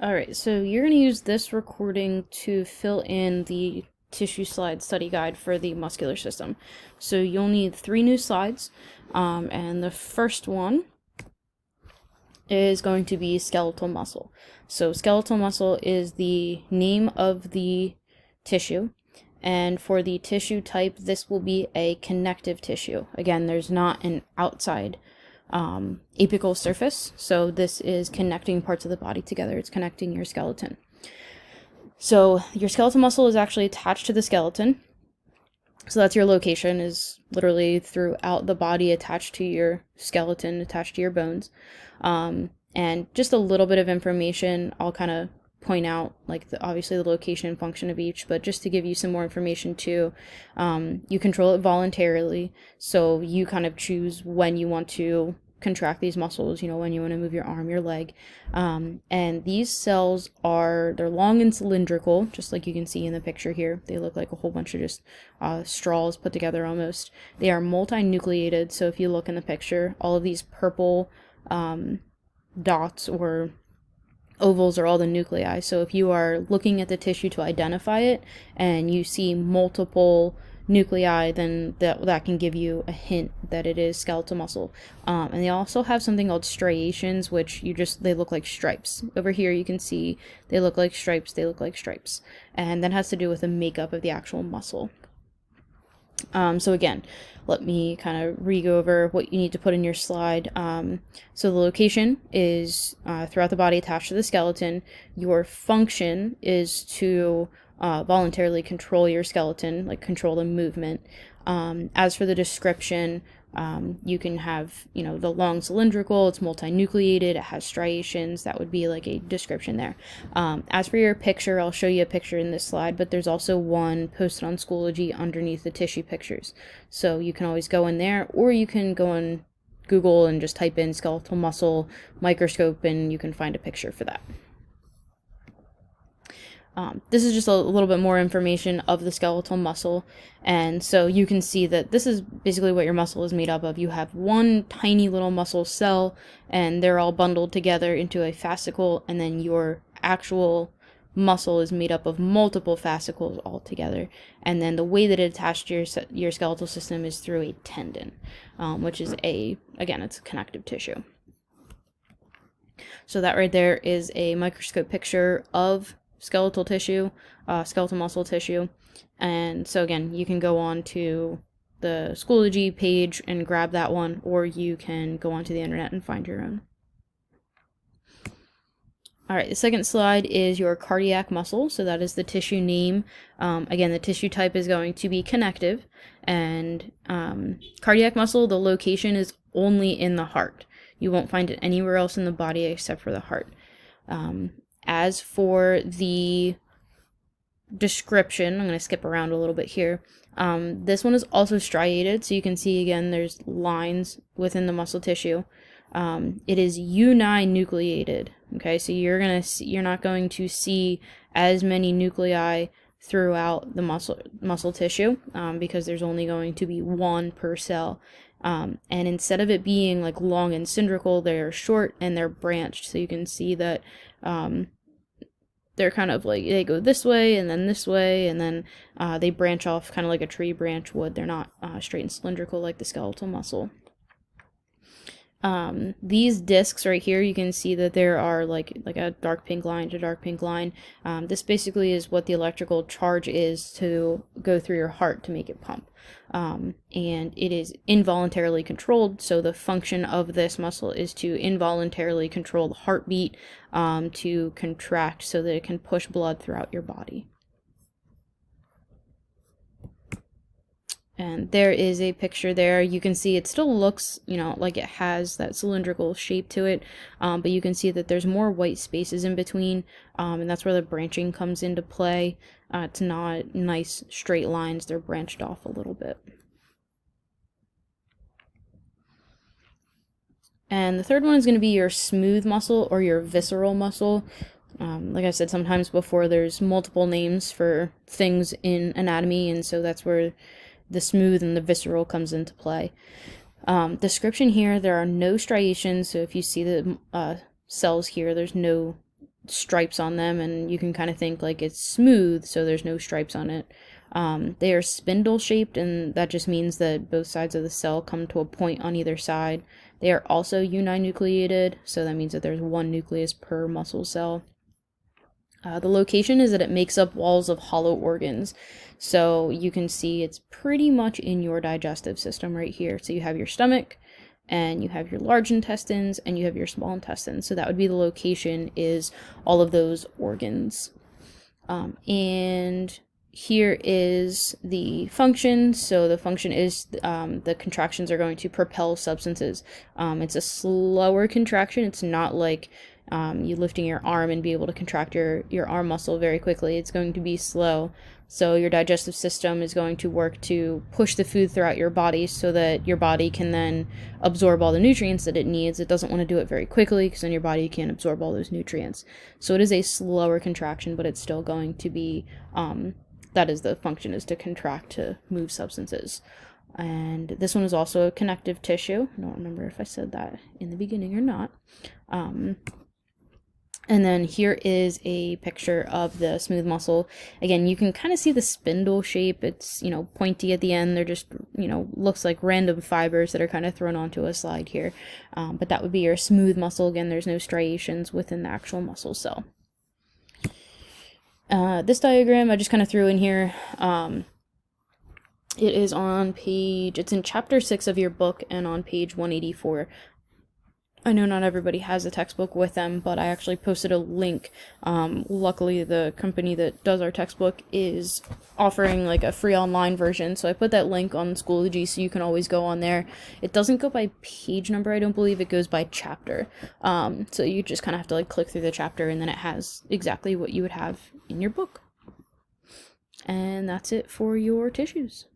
Alright, so you're going to use this recording to fill in the tissue slide study guide for the muscular system. So you'll need 3 new slides, and the first one is going to be skeletal muscle. So skeletal muscle is the name of the tissue, and for the tissue type, this will be a connective tissue. Again, there's not an outside apical surface, so this is connecting parts of the body together. It's connecting your skeleton. So your skeletal muscle is actually attached to the skeleton. So that's your location, is literally throughout the body, attached to your skeleton, attached to your bones. And just a little bit of information, I'll kind of point out, like obviously the location and function of each, but just to give you some more information too, you control it voluntarily, so you kind of choose when you want to contract these muscles, when you want to move your arm, your leg. And these cells they're long and cylindrical, just like you can see in the picture here. They look like a whole bunch of just straws put together almost. They are multinucleated, so if you look in the picture, all of these purple dots or ovals are all the nuclei. So if you are looking at the tissue to identify it and you see multiple nuclei, then that can give you a hint that it is skeletal muscle. And they also have something called striations, which they look like stripes. Over here you can see they look like stripes, and that has to do with the makeup of the actual muscle. So again, let me kind of re-go over what you need to put in your slide. So the location is throughout the body, attached to the skeleton. Your function is to voluntarily control your skeleton, like control the movement. As for the description, you can have, the long cylindrical, it's multinucleated, it has striations. That would be like a description there. As for your picture, I'll show you a picture in this slide, but there's also one posted on Schoology underneath the tissue pictures. So you can always go in there, or you can go on Google and just type in skeletal muscle microscope, and you can find a picture for that. This is just a little bit more information of the skeletal muscle, and so you can see that this is basically what your muscle is made up of. You have one tiny little muscle cell, and they're all bundled together into a fascicle, and then your actual muscle is made up of multiple fascicles all together, and then the way that it attached to your skeletal system is through a tendon, which is again, it's a connective tissue. So that right there is a microscope picture of skeletal tissue, skeletal muscle tissue. And so again, you can go on to the Schoology page and grab that one, or you can go onto the internet and find your own. Alright, the second slide is your cardiac muscle, so that is the tissue name. Again, the tissue type is going to be connective, and cardiac muscle, the location is only in the heart. You won't find it anywhere else in the body except for the heart. As for the description, I'm going to skip around a little bit here. This one is also striated, so you can see again there's lines within the muscle tissue. It is uninucleated. Okay, so you're not going to see as many nuclei throughout the muscle tissue, because there's only going to be one per cell. And instead of it being like long and cylindrical, they're short and they're branched. So you can see that they're kind of like, they go this way and then this way, and then they branch off kind of like a tree branch would. They're not straight and cylindrical like the skeletal muscle. These discs right here, you can see that there are like a dark pink line to dark pink line. This basically is what the electrical charge is to go through your heart to make it pump. And it is involuntarily controlled, so the function of this muscle is to involuntarily control the heartbeat, to contract so that it can push blood throughout your body. And there is a picture there. You can see it still looks, like it has that cylindrical shape to it, but you can see that there's more white spaces in between, and that's where the branching comes into play. It's not nice straight lines, they're branched off a little bit. And the third one is going to be your smooth muscle or your visceral muscle. Like I said sometimes before, there's multiple names for things in anatomy, and so that's where the smooth and the visceral comes into play. Description here, there are no striations, so if you see the cells here, there's no stripes on them, and you can kind of think like it's smooth, so there's no stripes on it. They are spindle shaped, and that just means that both sides of the cell come to a point on either side. They are also uninucleated, so that means that there's one nucleus per muscle cell. The location is that it makes up walls of hollow organs. So you can see it's pretty much in your digestive system right here. So you have your stomach, and you have your large intestines, and you have your small intestines. So that would be the location, is all of those organs. And here is the function. So the function is the contractions are going to propel substances. It's a slower contraction. It's not like you lifting your arm and be able to contract your arm muscle very quickly. It's going to be slow. So your digestive system is going to work to push the food throughout your body so that your body can then absorb all the nutrients that it needs. It doesn't want to do it very quickly because then your body can't absorb all those nutrients. So it is a slower contraction, but it's still going to be, that is the function, is to contract to move substances. And this one is also a connective tissue. I don't remember if I said that in the beginning or not. And then here is a picture of the smooth muscle. Again, you can kind of see the spindle shape. It's, pointy at the end. They're just, looks like random fibers that are kind of thrown onto a slide here. But that would be your smooth muscle. Again, there's no striations within the actual muscle cell. This diagram I just kind of threw in here. It is it's in chapter 6 of your book and on page 184. I know not everybody has a textbook with them, but I actually posted a link. Luckily, the company that does our textbook is offering like a free online version, so I put that link on Schoology, so you can always go on there. It doesn't go by page number, I don't believe. It goes by chapter. So you just kind of have to like click through the chapter, and then it has exactly what you would have in your book. And that's it for your tissues.